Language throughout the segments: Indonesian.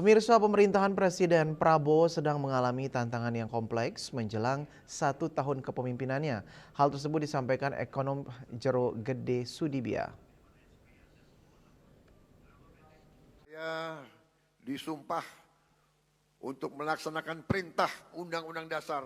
Pemirsa, pemerintahan Presiden Prabowo sedang mengalami tantangan yang kompleks menjelang 1 tahun kepemimpinannya. Hal tersebut disampaikan ekonom Jero Gede Sudibya. Saya disumpah untuk melaksanakan perintah Undang-Undang Dasar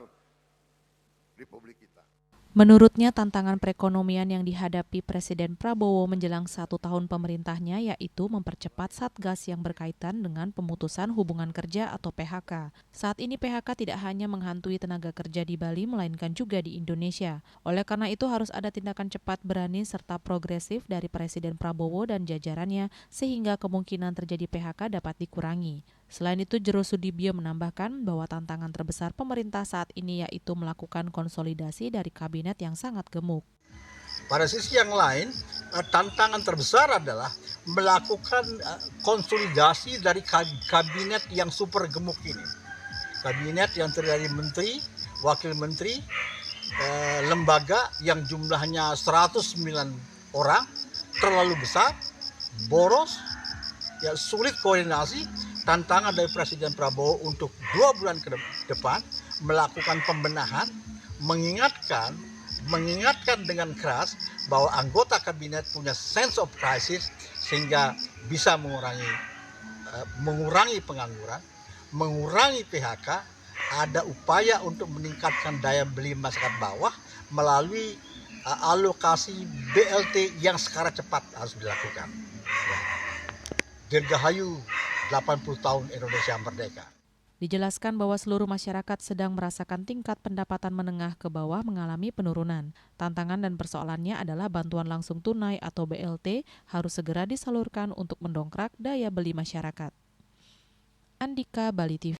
Republik kita. Menurutnya, tantangan perekonomian yang dihadapi Presiden Prabowo menjelang 1 tahun pemerintahnya yaitu mempercepat satgas yang berkaitan dengan pemutusan hubungan kerja atau PHK. Saat ini PHK tidak hanya menghantui tenaga kerja di Bali, melainkan juga di Indonesia. Oleh karena itu harus ada tindakan cepat, berani, serta progresif dari Presiden Prabowo dan jajarannya sehingga kemungkinan terjadi PHK dapat dikurangi. Selain itu, Jero Sudibyo menambahkan bahwa tantangan terbesar pemerintah saat ini yaitu melakukan konsolidasi dari kabinet yang sangat gemuk. Pada sisi yang lain, tantangan terbesar adalah melakukan konsolidasi dari kabinet yang super gemuk ini. Kabinet yang terdiri dari menteri, wakil menteri, lembaga yang jumlahnya 109 orang, terlalu besar, boros, ya sulit koordinasi. Tantangan dari Presiden Prabowo untuk 2 bulan ke depan melakukan pembenahan, mengingatkan dengan keras bahwa anggota kabinet punya sense of crisis sehingga bisa mengurangi pengangguran, mengurangi PHK, ada upaya untuk meningkatkan daya beli masyarakat bawah melalui alokasi BLT yang secara cepat harus dilakukan. Dirgahayu 80 tahun Indonesia merdeka. Dijelaskan bahwa seluruh masyarakat sedang merasakan tingkat pendapatan menengah ke bawah mengalami penurunan. Tantangan dan persoalannya adalah bantuan langsung tunai atau BLT harus segera disalurkan untuk mendongkrak daya beli masyarakat. Andika, Bali TV.